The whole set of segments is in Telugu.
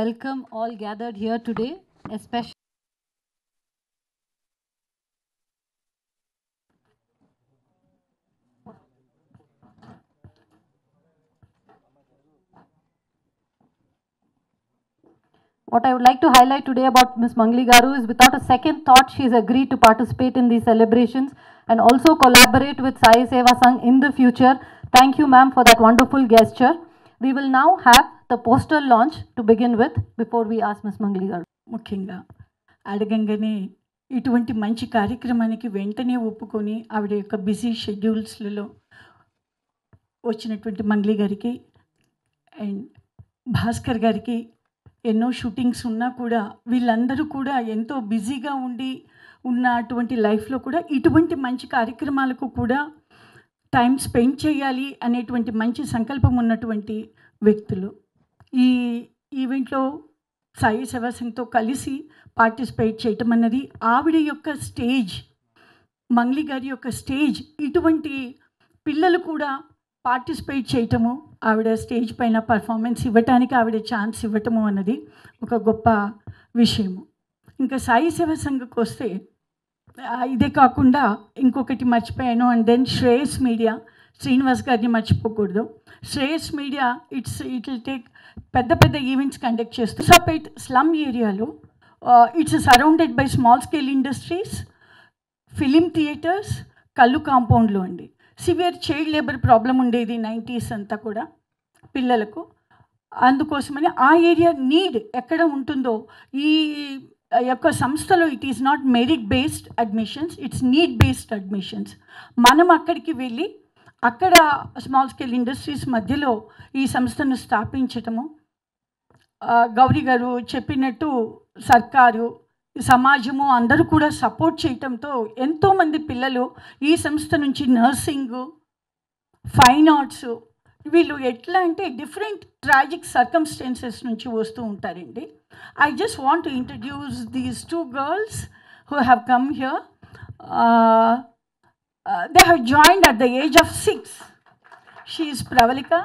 welcome all gathered here today, especially what I would like to highlight today about Ms. Mangli Garu is without a second thought, she has agreed to participate in these celebrations and also collaborate with Sai Seva Sangh in the future. Thank you, ma'am, for that wonderful gesture. We will now have the poster launch to begin with before we ask Ms. Mangli Garu. ముఖ్యంగా అడగంగానే ఇటువంటి మంచి కార్యక్రమానికి వెంటనే ఒప్పుకొని ఆవిడ యొక్క బిజీ షెడ్యూల్స్లలో వచ్చినటువంటి మంగ్లీ గారికి అండ్ భాస్కర్ గారికి ఎన్నో షూటింగ్స్ ఉన్నా కూడా వీళ్ళందరూ కూడా ఎంతో బిజీగా ఉన్నటువంటి లైఫ్లో కూడా ఇటువంటి మంచి కార్యక్రమాలకు కూడా టైం స్పెండ్ చేయాలి అనేటువంటి మంచి సంకల్పం ఉన్నటువంటి వ్యక్తులు. ఈ ఈవెంట్లో సాయి సేవా సంఘ్తో కలిసి పార్టిసిపేట్ చేయటం అన్నది ఆవిడ యొక్క స్టేజ్, మంగ్లీ గారి యొక్క స్టేజ్, ఇటువంటి పిల్లలు కూడా పార్టిసిపేట్ చేయటము, ఆవిడ స్టేజ్ పైన పర్ఫార్మెన్స్ ఇవ్వటానికి ఆవిడ ఛాన్స్ ఇవ్వటము అన్నది ఒక గొప్ప విషయము. ఇంకా సాయి సేవా సంఘకు వస్తే ఇదే కాకుండా ఇంకొకటి మర్చిపోయాను. అండ్ దెన్ శ్రేయస్ మీడియా, శ్రీనివాస్ గారిని మర్చిపోకూడదు. Shreyas Media it will take పెద్ద ఈవెంట్స్ కండక్ట్ చేస్తూ సపరేట్ స్లమ్ ఏరియాలో it's surrounded by small scale industries, film theaters, కళ్ళు కాంపౌండ్లో అండి. సివియర్ చైల్డ్ లేబర్ ప్రాబ్లం ఉండేది 90s అంతా కూడా పిల్లలకు. అందుకోసమని ఆ ఏరియా నీడ్ ఎక్కడ ఉంటుందో ఈ యొక్క సంస్థలో it is not merit based admissions, it's need based admissions. మనం అక్కడికి వెళ్ళి అక్కడ స్మాల్ స్కేల్ ఇండస్ట్రీస్ మధ్యలో ఈ సంస్థను స్థాపించటము, గౌరీ గారు చెప్పినట్టు సర్కారు, సమాజము అందరూ కూడా సపోర్ట్ చేయటంతో ఎంతోమంది పిల్లలు ఈ సంస్థ నుంచి నర్సింగు, ఫైన్ ఆర్ట్స్, వీళ్ళు ఎట్లా అంటే డిఫరెంట్ ట్రాజిక్ సర్కమ్స్టెన్సెస్ నుంచి వస్తూ ఉంటారండి. I just want to introduce these two girls who have come here. They have joined at the age of 6. She is Pravalika,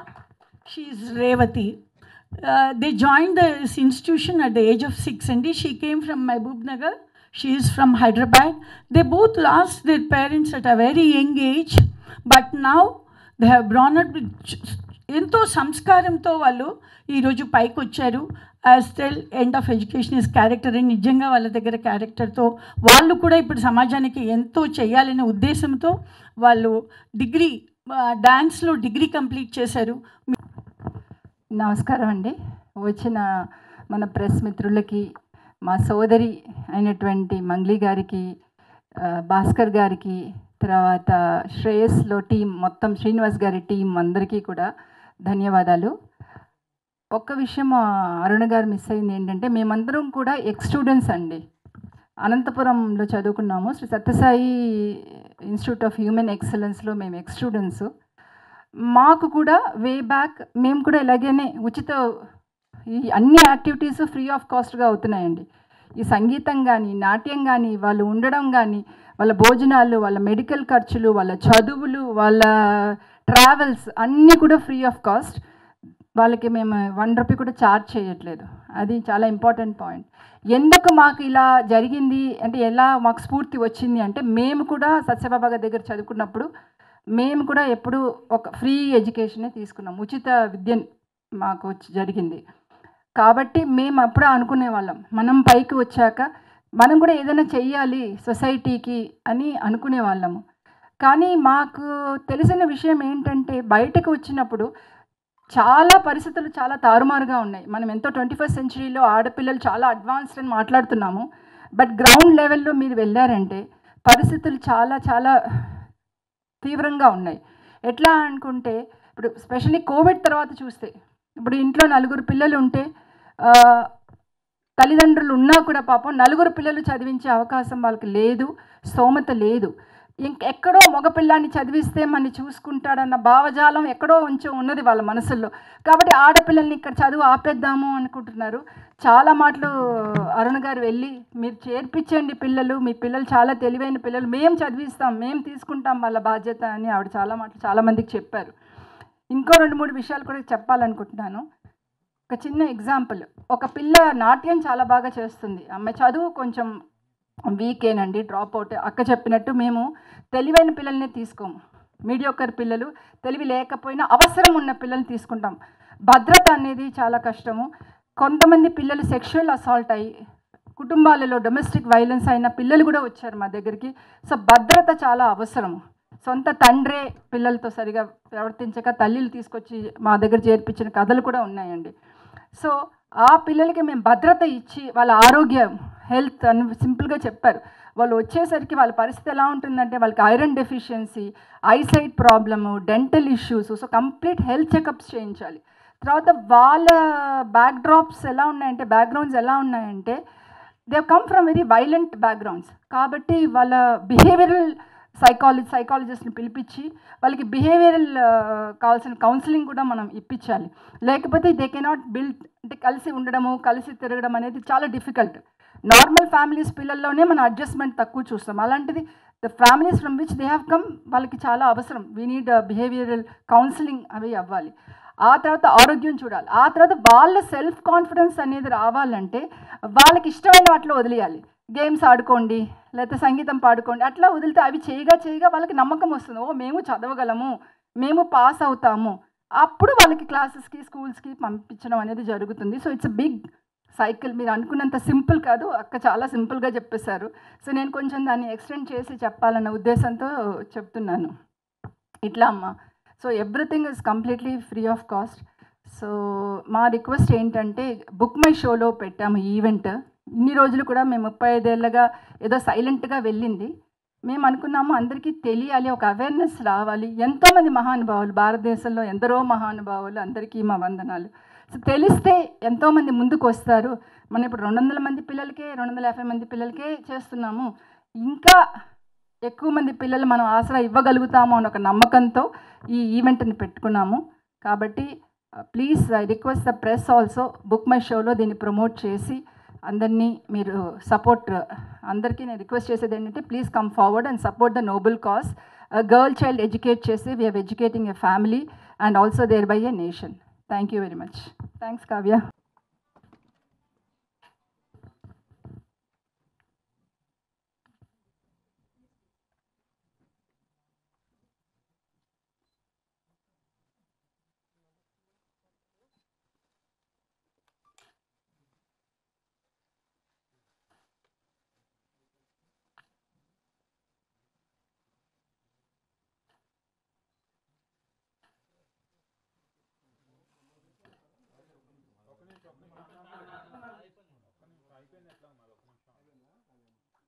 she is Revati. They joined this institution at the age of 6 and she came from Mahbub Nagar. She is from Hyderabad. They both lost their parents at a very young age, but now they have grown up with ఎంతో సంస్కారంతో వాళ్ళు ఈరోజు పైకి వచ్చారు. As tell end of education is character అని నిజంగా వాళ్ళ దగ్గర క్యారెక్టర్తో వాళ్ళు కూడా ఇప్పుడు సమాజానికి ఎంతో చేయాలనే ఉద్దేశంతో వాళ్ళు డిగ్రీ డాన్స్లో డిగ్రీ కంప్లీట్ చేశారు. నమస్కారం అండి. వచ్చిన మన ప్రెస్ మిత్రులకి, మా సోదరి అయినటువంటి మంగ్లీ గారికి, భాస్కర్ గారికి, తర్వాత శ్రేయస్లో టీం మొత్తం శ్రీనివాస్ గారి టీం అందరికీ కూడా ధన్యవాదాలు. ఒక్క విషయం అరుణ గారు మిస్ అయింది ఏంటంటే, మేమందరం కూడా ఎక్స్ స్టూడెంట్స్ అండి. అనంతపురంలో చదువుకున్నాము, Shri Sathya Sai institute of human ఎక్సలెన్స్లో మేము ఎక్స్ స్టూడెంట్స్. మాకు కూడా వే బ్యాక్ మేము కూడా ఇలాగనే ఉచిత ఈ అన్ని యాక్టివిటీస్ ఫ్రీ ఆఫ్ కాస్ట్గా అవుతున్నాయండి. ఈ సంగీతం కానీ, నాట్యం కానీ, వాళ్ళు ఉండడం కానీ, వాళ్ళ భోజనాలు, వాళ్ళ మెడికల్ ఖర్చులు, వాళ్ళ చదువులు, వాళ్ళ ట్రావెల్స్ అన్నీ కూడా ఫ్రీ ఆఫ్ కాస్ట్. వాళ్ళకి మేము 1 రూపీ కూడా ఛార్జ్ చేయట్లేదు. అది చాలా ఇంపార్టెంట్ పాయింట్. ఎందుకు మాకు ఇలా జరిగింది అంటే, ఎలా మాకు స్ఫూర్తి వచ్చింది అంటే, మేము కూడా సత్యబాబా గారి దగ్గర చదువుకున్నప్పుడు మేము కూడా ఎప్పుడు ఒక ఫ్రీ ఎడ్యుకేషనే తీసుకున్నాం, ఉచిత విద్య మాకు జరిగింది. కాబట్టి మేము అప్పుడే అనుకునే వాళ్ళం, మనం పైకి వచ్చాక మనం కూడా ఏదైనా చెయ్యాలి సొసైటీకి అని అనుకునే వాళ్ళము. కానీ మాకు తెలిసిన విషయం ఏంటంటే, బయటకు వచ్చినప్పుడు చాలా పరిస్థితులు చాలా తారుమారుగా ఉన్నాయి. మనం ఎంతో 21st సెంచరీలో ఆడపిల్లలు చాలా అడ్వాన్స్డ్ అని మాట్లాడుతున్నాము, బట్ గ్రౌండ్ లెవెల్లో మీరు వెళ్ళారంటే పరిస్థితులు చాలా చాలా తీవ్రంగా ఉన్నాయి. ఎట్లా అనుకుంటే, ఇప్పుడు స్పెషల్లీ కోవిడ్ తర్వాత చూస్తే, ఇప్పుడు ఇంట్లో 4 పిల్లలు ఉంటే తల్లిదండ్రులు ఉన్నా కూడా పాపం 4 పిల్లలు చదివించే అవకాశం వాళ్ళకి లేదు, స్తోమత లేదు. ఎక్కడో మగపిల్లాన్ని చదివిస్తే మనని చూసుకుంటాడన్న భావజాలం ఎక్కడో ఉన్నది వాళ్ళ మనసుల్లో. కాబట్టి ఆడపిల్లల్ని ఇక్కడ చదువు ఆపేద్దాము అనుకుంటున్నారు. చాలా మాటలు అరుణ్ గారు వెళ్ళి మీరు చేర్పించండి పిల్లలు, మీ పిల్లలు చాలా తెలివైన పిల్లలు, మేము చదివిస్తాం, మేము తీసుకుంటాం వాళ్ళ బాధ్యత అని ఆవిడ చాలా మాటలు చాలామందికి చెప్పారు. ఇంకో 2-3 విషయాలు కూడా చెప్పాలనుకుంటున్నాను. ఒక చిన్న ఎగ్జాంపుల్, ఒక పిల్ల నాట్యం చాలా బాగా చేస్తుంది, అమ్మాయి చదువు కొంచెం వీకేనండి, డ్రాప్ అవుట్. అక్క చెప్పినట్టు మేము తెలివైన పిల్లల్ని తీసుకోము, మీడియోకర్ పిల్లలు, తెలివి లేకపోయినా అవసరం ఉన్న పిల్లల్ని తీసుకుంటాం. భద్రత అనేది చాలా కష్టము. కొంతమంది పిల్లలు సెక్షువల్ అసాల్ట్ అయ్యి కుటుంబాలలో డొమెస్టిక్ వైలెన్స్ అయిన పిల్లలు కూడా వచ్చారు మా దగ్గరికి. సో భద్రత చాలా అవసరము. సొంత తండ్రే పిల్లలతో సరిగా ప్రవర్తించక తల్లిలు తీసుకొచ్చి మా దగ్గర చేర్పించిన కథలు కూడా ఉన్నాయండి. సో ఆ పిల్లలకి మేము భద్రత ఇచ్చి వాళ్ళ ఆరోగ్యం, హెల్త్ అని సింపుల్గా చెప్పారు. వాళ్ళు వచ్చేసరికి వాళ్ళ పరిస్థితి ఎలా ఉంటుందంటే వాళ్ళకి iron deficiency, eyesight problem, dental issues. So complete health checkups చేయించాలి. తర్వాత వాళ్ళ బ్యాక్డ్రాప్స్ ఎలా ఉన్నాయంటే, బ్యాక్గ్రౌండ్స్ ఎలా ఉన్నాయంటే they come from very violent backgrounds. కాబట్టి వాళ్ళ బిహేవియరల్ సైకాలజిస్ట్ని పిలిపించి వాళ్ళకి బిహేవియరల్ కావాల్సిన కౌన్సిలింగ్ కూడా మనం ఇప్పించాలి. లేకపోతే దే కెనాట్ బిల్డ్, అంటే కలిసి ఉండడము, కలిసి తిరగడం అనేది చాలా డిఫికల్ట్. నార్మల్ ఫ్యామిలీస్ పిల్లల్లోనే మనం అడ్జస్ట్మెంట్ తక్కువ చూస్తాం. అలాంటిది the families from which they have come వాళ్ళకి చాలా అవసరం. వీ నీడ్ బిహేవియరల్ కౌన్సిలింగ్ అవి అవ్వాలి. ఆ తర్వాత ఆరోగ్యం చూడాలి. ఆ తర్వాత వాళ్ళ సెల్ఫ్ కాన్ఫిడెన్స్ అనేది రావాలంటే వాళ్ళకి ఇష్టమైన వాటిలో వదిలేయాలి. గేమ్స్ ఆడుకోండి, లేకపోతే సంగీతం పాడుకోండి, అట్లా వదిలితే అవి చేయగా వాళ్ళకి నమ్మకం వస్తుంది. ఓ మేము చదవగలము, మేము పాస్ అవుతాము. అప్పుడు వాళ్ళకి క్లాసెస్కి, స్కూల్స్కి పంపించడం అనేది జరుగుతుంది. So it's a big cycle. మీరు అనుకున్నంత సింపుల్ కాదు, అక్క చాలా సింపుల్గా చెప్పేశారు. సో నేను కొంచెం దాన్ని ఎక్స్టెండ్ చేసి చెప్పాలన్న ఉద్దేశంతో చెప్తున్నాను. ఇట్లా అమ్మ, so everything is completely free of cost. So మా రిక్వెస్ట్ ఏంటంటే, బుక్ మై షోలో పెట్టాము ఈవెంట్. ఇన్ని రోజులు కూడా మేము 35 ఏళ్ళగా ఏదో సైలెంట్గా వెళ్ళింది. మేము అనుకున్నాము అందరికీ తెలియాలి, ఒక అవేర్నెస్ రావాలి. ఎంతోమంది మహానుభావులు, భారతదేశంలో ఎందరో మహానుభావులు, అందరికీ మా వందనాలు. సో తెలిస్తే ఎంతోమంది ముందుకు వస్తారు. మనం ఇప్పుడు 200 మంది పిల్లలకే, 250 మంది పిల్లలకే చేస్తున్నాము. ఇంకా ఎక్కువ మంది పిల్లలు మనం ఆసరా ఇవ్వగలుగుతాము అని ఒక నమ్మకంతో ఈ ఈవెంట్ని పెట్టుకున్నాము. కాబట్టి please I request the press also, book my షోలో దీన్ని ప్రమోట్ చేసి అందరినీ మీరు సపోర్ట్, అందరికీ నేను రిక్వెస్ట్ చేసేది ఏంటంటే please come forward and support the noble cause. Girl child educate చేసి we are educating a family and also thereby a nation. Thank you very much. Thanks Kavya.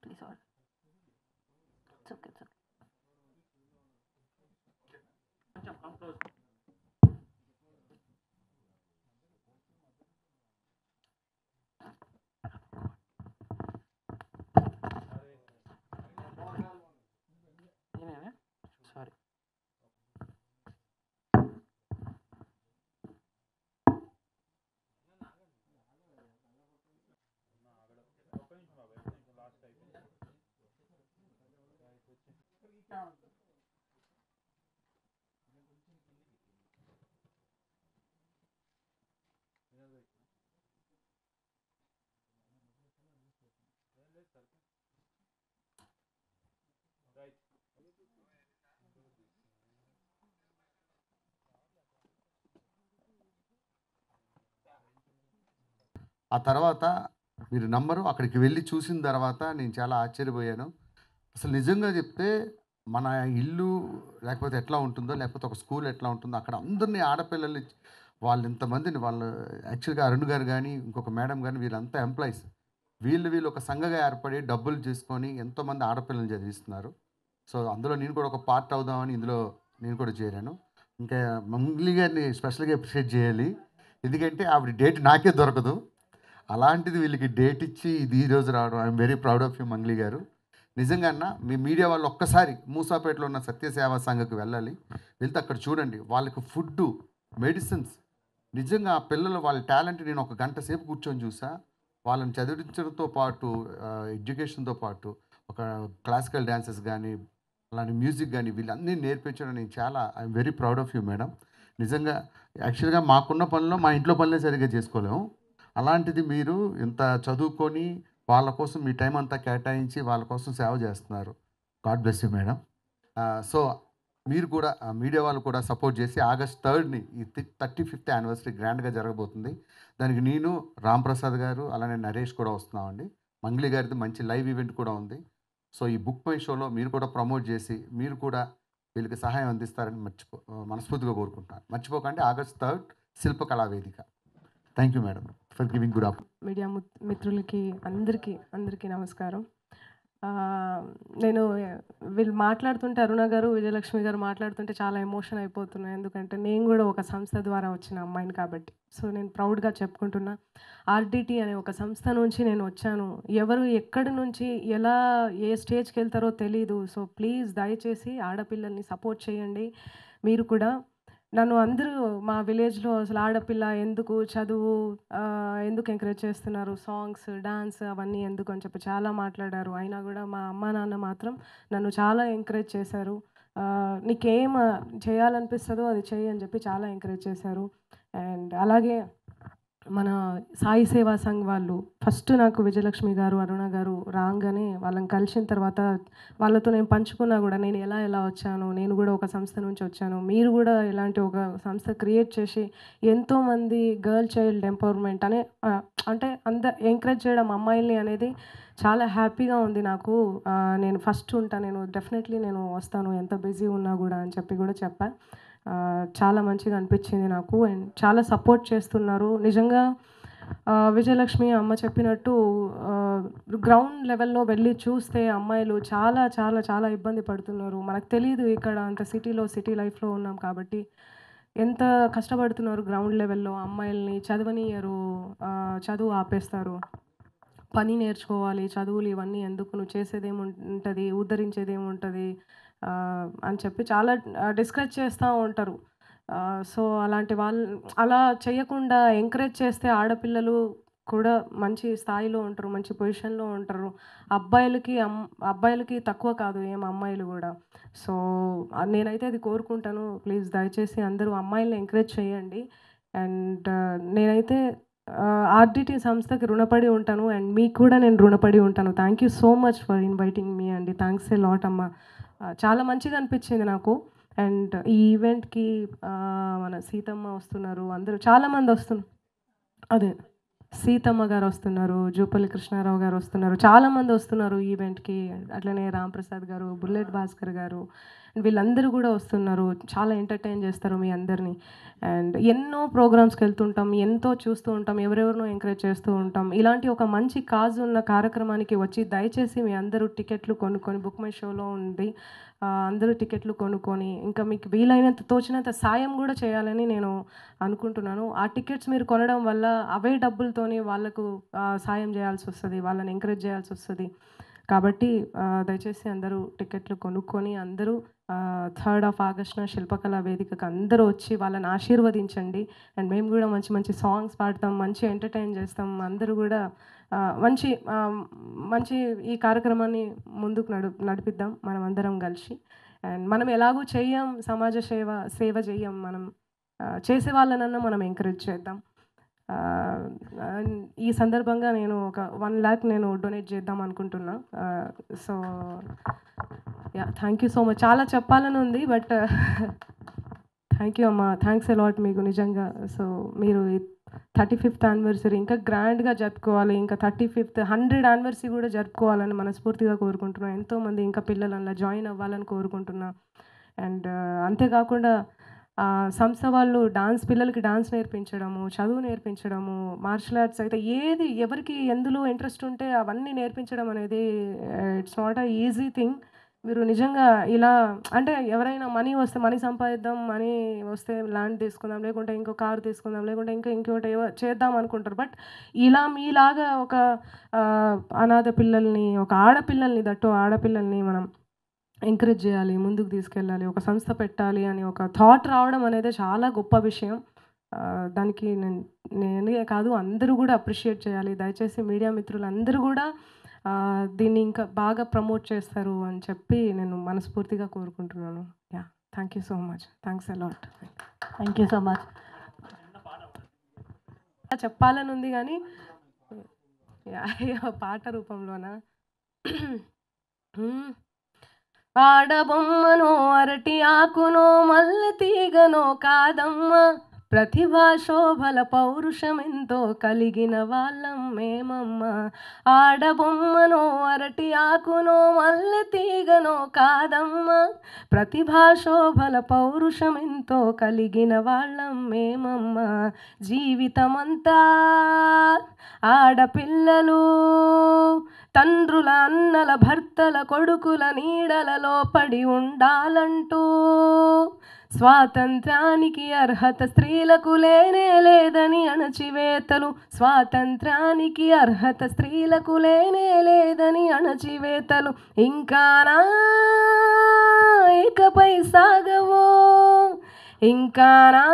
Please all. It's okay, it's okay. Sorry. ఆ తర్వాత మీరు నమ్మరు, అక్కడికి వెళ్ళి చూసిన తర్వాత నేను చాలా ఆశ్చర్యపోయాను. అసలు నిజంగా చెప్తే మన ఇల్లు లేకపోతే ఎట్లా ఉంటుందో, లేకపోతే ఒక స్కూల్ ఎట్లా ఉంటుందో, అక్కడ అందరినీ ఆడపిల్లల్ని, వాళ్ళు ఇంతమందిని, వాళ్ళు యాక్చువల్గా అరుణ్ గారు కానీ ఇంకొక మేడం కానీ వీళ్ళంతా ఎంప్లాయీస్. వీళ్ళు ఒక సంఘగా ఏర్పడి డబ్బులు చేసుకొని ఎంతోమంది ఆడపిల్లల్ని చదివిస్తున్నారు. సో అందులో నేను కూడా ఒక పార్ట్ అవుదామని ఇందులో నేను కూడా చేరాను. ఇంకా మంగ్లీ గారిని స్పెషల్గా అప్రిషియేట్ చేయాలి, ఎందుకంటే ఆవిడ డేట్ నాకే దొరకదు. అలాంటిది వీళ్ళకి డేట్ ఇచ్చి ఇది ఈరోజు రావడం, I'm very proud of you Mangli గారు. నిజంగా అన్న, మీ మీడియా వాళ్ళు ఒక్కసారి మూసాపేటలో ఉన్న సత్యసేవా సంఘకు వెళ్ళాలి. వెళ్తే అక్కడ చూడండి, వాళ్ళకి ఫుడ్డు, మెడిసిన్స్, నిజంగా ఆ పిల్లలు వాళ్ళ టాలెంట్ నేను ఒక గంట సేపు కూర్చొని చూసా. వాళ్ళని చదివించడంతో పాటు ఎడ్యుకేషన్తో పాటు ఒక క్లాసికల్ డ్యాన్సెస్ కానీ అలాంటి మ్యూజిక్ కానీ వీళ్ళన్నీ నేర్పించడం నేను చాలా I'm very proud of you madam. నిజంగా యాక్చువల్గా మాకున్న పనిలో మా ఇంట్లో పనులే సరిగ్గా చేసుకోలేము. అలాంటిది మీరు ఇంత చదువుకొని వాళ్ళ కోసం మీ టైం అంతా కేటాయించి వాళ్ళ కోసం సేవ చేస్తున్నారు. God bless you madam. So మీరు కూడా మీడియా వాళ్ళు కూడా సపోర్ట్ చేసి ఆగస్ట్ 3ని ఈ 35th యానివర్సరీ గ్రాండ్గా జరగబోతుంది. దానికి నేను రాంప్రసాద్ గారు అలానే నరేష్ కూడా వస్తున్నామండి. మంగ్లీ గారిది మంచి లైవ్ ఈవెంట్ కూడా ఉంది. సో ఈ బుక్ మై షోలో మీరు కూడా ప్రమోట్ చేసి మీరు కూడా వీళ్ళకి సహాయం అందిస్తారని మనస్ఫూర్తిగా కోరుకుంటున్నాను. మర్చిపోకండి ఆగస్ట్ 3 శిల్పకళా వేదిక. Thank you madam for giving good of. Media మిత్రులకి అందరికీ నమస్కారం. నేను వీళ్ళు మాట్లాడుతుంటే అరుణ గారు, విజయలక్ష్మి గారు మాట్లాడుతుంటే చాలా ఎమోషన్ అయిపోతున్నాను. ఎందుకంటే నేను కూడా ఒక సంస్థ ద్వారా వచ్చిన అమ్మాయిని కాబట్టి. సో నేను ప్రౌడ్గా చెప్పుకుంటున్నా. ఆర్డిటి అనే ఒక సంస్థ నుంచి నేను వచ్చాను. ఎవరు ఎక్కడి నుంచి ఎలా ఏ స్టేజ్కి వెళ్తారో తెలీదు. సో ప్లీజ్ దయచేసి ఆడపిల్లల్ని సపోర్ట్ చేయండి. మీరు కూడా నన్ను అందరూ మా విలేజ్లో అసలు ఆడపిల్ల ఎందుకు చదువు ఎందుకు ఎంకరేజ్ చేస్తున్నారు, సాంగ్స్ డాన్స్ అవన్నీ ఎందుకు అని చెప్పి చాలా మాట్లాడారు. అయినా కూడా మా అమ్మ నాన్న మాత్రం నన్ను చాలా ఎంకరేజ్ చేశారు. నీకేం చేయాలనిపిస్తుందో అది చెయ్యి అని చెప్పి చాలా ఎంకరేజ్ చేశారు. అండ్ అలాగే మన సాయి సేవా సంఘ్ వాళ్ళు ఫస్ట్ నాకు విజయలక్ష్మి గారు, అరుణ గారు రాగానే వాళ్ళని కలిసిన తర్వాత వాళ్ళతో నేను పంచుకున్నా కూడా నేను ఎలా వచ్చాను, నేను కూడా ఒక సంస్థ నుంచి వచ్చాను, మీరు కూడా ఇలాంటి ఒక సంస్థ క్రియేట్ చేసి ఎంతోమంది గర్ల్ చైల్డ్ ఎంపవర్మెంట్ అంటే ఎంకరేజ్ చేయడం అమ్మాయిల్ని అనేది చాలా హ్యాపీగా ఉంది నాకు. నేను ఫస్ట్ ఉంటాను, నేను డెఫినెట్లీ నేను వస్తాను ఎంత బిజీ ఉన్నా కూడా అని చెప్పి కూడా చెప్పా. చాలా మంచిగా అనిపించింది నాకు. అండ్ చాలా సపోర్ట్ చేస్తున్నారు నిజంగా. విజయలక్ష్మి అమ్మ చెప్పినట్టు గ్రౌండ్ లెవెల్లో వెళ్ళి చూస్తే అమ్మాయిలు చాలా చాలా చాలా ఇబ్బంది పడుతున్నారు. మనకు తెలియదు ఇక్కడ అంత సిటీ లైఫ్లో ఉన్నాం కాబట్టి ఎంత కష్టపడుతున్నారు గ్రౌండ్ లెవెల్లో. అమ్మాయిల్ని చదవనియరు, చదువు ఆపేస్తారు. పని నేర్చుకోవాలి, చదువులు ఇవన్నీ ఎందుకు, నువ్వు చేసేదేముంటుంది, ఉద్ధరించేదేముంటుంది అని చెప్పి చాలా డిస్కరేజ్ చేస్తూ ఉంటారు. సో అలాంటి వాళ్ళు అలా చేయకుండా ఎంకరేజ్ చేస్తే ఆడపిల్లలు కూడా మంచి స్థాయిలో ఉంటారు, మంచి పొజిషన్లో ఉంటారు. అబ్బాయిలకి తక్కువ కాదు ఏం అమ్మాయిలు కూడా. సో నేనైతే అది కోరుకుంటాను. ప్లీజ్ దయచేసి అందరూ అమ్మాయిల్ని ఎంకరేజ్ చేయండి. అండ్ నేనైతే ఆర్డిటి సంస్థకి రుణపడి ఉంటాను. అండ్ మీకు కూడా నేను రుణపడి ఉంటాను. Thank you so much for inviting me అండి. థ్యాంక్స్ ఏ లాట్ అమ్మ. చాలా మంచిగా అనిపించింది నాకు. అండ్ ఈ ఈవెంట్కి మన సీతమ్మ వస్తున్నారు, అందరూ చాలామంది వస్తున్నారు. అదే సీతమ్మ గారు వస్తున్నారు, జూపల్లి కృష్ణారావు గారు వస్తున్నారు, చాలామంది వస్తున్నారు ఈవెంట్కి. అట్లనే రాంప్రసాద్ గారు, బుల్లెట్ భాస్కర్ గారు వీళ్ళందరూ కూడా వస్తున్నారు. చాలా ఎంటర్టైన్ చేస్తారు మీ అందరినీ. అండ్ ఎన్నో ప్రోగ్రామ్స్కి వెళ్తుంటాం, ఎంతో చూస్తూ ఉంటాం, ఎవరెవరినో ఎంకరేజ్ చేస్తూ ఉంటాం. ఇలాంటి ఒక మంచి కాజు ఉన్న కార్యక్రమానికి వచ్చి దయచేసి మీ అందరూ టికెట్లు కొనుక్కొని, బుక్ మై షోలో ఉంది, అందరూ టికెట్లు కొనుక్కొని ఇంకా మీకు వీలైనంత తోచినంత సాయం కూడా చేయాలని నేను అనుకుంటున్నాను. ఆ టికెట్స్ మీరు కొనడం వల్ల అవే డబ్బులతోని వాళ్ళకు సాయం చేయాల్సి వస్తుంది, వాళ్ళని ఎంకరేజ్ చేయాల్సి వస్తుంది. కాబట్టి దయచేసి అందరూ టికెట్లు కొనుక్కొని అందరూ 3rd of August శిల్పకళా వేదికకు అందరూ వచ్చి వాళ్ళని ఆశీర్వదించండి. అండ్ మేము కూడా మంచి మంచి సాంగ్స్ పాడతాం, మంచి ఎంటర్టైన్ చేస్తాం. అందరూ కూడా మంచి ఈ కార్యక్రమాన్ని ముందుకు నడిపిద్దాం మనం అందరం కలిసి. అండ్ మనం ఎలాగూ చెయ్యం, సమాజ సేవ చెయ్యం, మనం చేసే వాళ్ళనన్నా మనం ఎంకరేజ్ చేద్దాం. ఈ సందర్భంగా నేను ఒక 1 lakh నేను డొనేట్ చేద్దాం అనుకుంటున్నా. So thank you so much. చాలా చెప్పాలని ఉంది బట్ థ్యాంక్ యూ అమ్మ, థ్యాంక్స్ అలాట్ మీకు నిజంగా. సో మీరు 35th యానివర్సరీ ఇంకా గ్రాండ్గా జరుపుకోవాలి, ఇంకా 35th 100 యానివర్సరీ కూడా జరుపుకోవాలని మనస్ఫూర్తిగా కోరుకుంటున్నాను. ఎంతోమంది ఇంకా పిల్లలు అలా జాయిన్ అవ్వాలని కోరుకుంటున్నా. అండ్ అంతేకాకుండా సంస్థ వాళ్ళు పిల్లలకి డాన్స్ నేర్పించడము, చదువు నేర్పించడము, మార్షల్ ఆర్ట్స్ అయితే ఎవరికి ఎందులో ఇంట్రెస్ట్ ఉంటే అవన్నీ నేర్పించడం అనేది it's not a easy thing. మీరు నిజంగా ఇలా అంటే ఎవరైనా మనీ సంపాదిద్దాం, మనీ వస్తే ల్యాండ్ తీసుకుందాం, లేకుంటే ఇంకో కారు తీసుకుందాం, లేకుంటే ఇంకోటి చేద్దాం అనుకుంటారు. బట్ ఇలా మీలాగా ఒక అనాథ పిల్లల్ని, ఒక ఆడపిల్లల్ని మనం ఎంకరేజ్ చేయాలి, ముందుకు తీసుకెళ్ళాలి, ఒక సంస్థ పెట్టాలి అని ఒక థాట్ రావడం అనేది చాలా గొప్ప విషయం. దానికి నేనే కాదు అందరూ కూడా అప్రిషియేట్ చేయాలి. దయచేసి మీడియా మిత్రులు అందరూ కూడా దీన్ని ఇంకా బాగా ప్రమోట్ చేస్తారు అని చెప్పి నేను మనస్ఫూర్తిగా కోరుకుంటున్నాను. Thank you so much. Thanks a lot. Thank you so much. చెప్పాలని ఉంది కానీ పాట రూపంలోనా? ఆడబొమ్మనో అరటి ఆకునో మల్లె తీగనో కాదమ్మ, ప్రతిభా శోభల పౌరుషమెంతో కలిగిన వాళ్ళం మేమమ్మ. ఆడబొమ్మనో అరటి ఆకునో మల్లె తీగనో కాదమ్మ, ప్రతిభా శోభల పౌరుషమెంతో కలిగిన వాళ్ళం మేమమ్మ. జీవితమంతా ఆడపిల్లలు తండ్రుల అన్నల భర్తల కొడుకుల నీడలలో పడి ఉండాలంటూ, స్వాతంత్ర్యానికి అర్హత స్త్రీలకు లేనే లేదని అణచివేతలు, స్వాతంత్ర్యానికి అర్హత స్త్రీలకు లేనే లేదని అణచివేతలు ఇంకానా ఇకపై సాగవో, ఇంకానా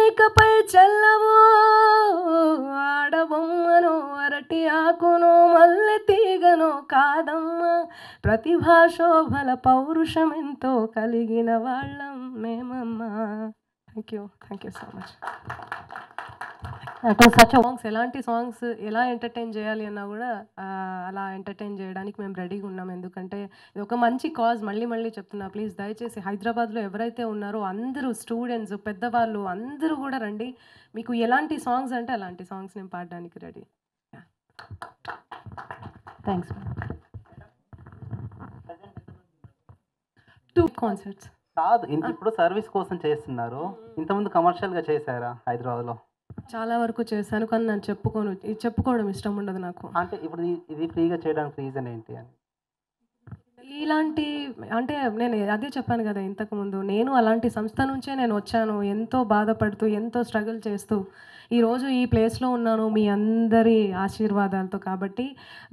ఇకపై చల్లవో. ఆడబొమ్మనో అరటి ఆకునో మల్లె తీగనో కాదమ్మ, ప్రతిభా శోభల పౌరుషమెంతో కలిగిన వాళ్ళం మేమమ్మ. Thank you so much. That was such a songs, ఎలాంటి సాంగ్స్ ఎలా ఎంటర్టైన్ చేయాలి అన్నా కూడా అలా ఎంటర్టైన్ చేయడానికి మేము రెడీగా ఉన్నాం. ఎందుకంటే ఇది ఒక మంచి కాజ్. మళ్ళీ చెప్తున్నా, ప్లీజ్ దయచేసి హైదరాబాద్లో ఎవరైతే ఉన్నారో అందరూ స్టూడెంట్స్, పెద్దవాళ్ళు అందరూ కూడా రండి. మీకు ఎలాంటి సాంగ్స్ అంటే అలాంటి సాంగ్స్ నేను పాడడానికి రెడీ. థ్యాంక్స్. 2 కాన్సర్ట్స్ కాదు, ఇప్పుడు సర్వీస్ కోసం చేస్తున్నారు. ఇంతకుముందు కమర్షియల్గా చేశారా హైదరాబాద్లో? చాలా వరకు చేశాను, కానీ నేను చెప్పుకోవడం ఇష్టం ఉండదు నాకు. అంటే ఇప్పుడు ఇది ఫ్రీగా చేయడానికి రీజన్ ఏంటి అని? ఇలాంటి అంటే నేను అదే చెప్పాను కదా ఇంతకుముందు, నేను అలాంటి సంస్థ నుంచే నేను వచ్చాను. ఎంతో బాధపడుతూ, ఎంతో స్ట్రగుల్ చేస్తూ ఈరోజు ఈ ప్లేస్లో ఉన్నాను మీ అందరి ఆశీర్వాదాలతో. కాబట్టి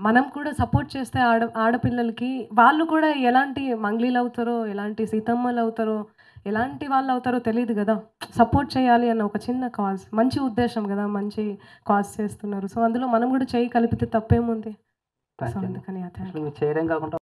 మనం కూడా సపోర్ట్ చేస్తే ఆడపిల్లలకి వాళ్ళు కూడా ఎలాంటి మంగ్లీలు అవుతారో, ఎలాంటి సీతమ్మలు అవుతారో, ఎలాంటి వాళ్ళు అవుతారో తెలియదు కదా. సపోర్ట్ చేయాలి అన్న ఒక చిన్న కాజ్, మంచి ఉద్దేశం కదా, మంచి కాజ్ చేస్తున్నారు. సో అందులో మనం కూడా చేయి కలిపితే తప్పేముంది. సో అందుకని చేయడం కాకుండా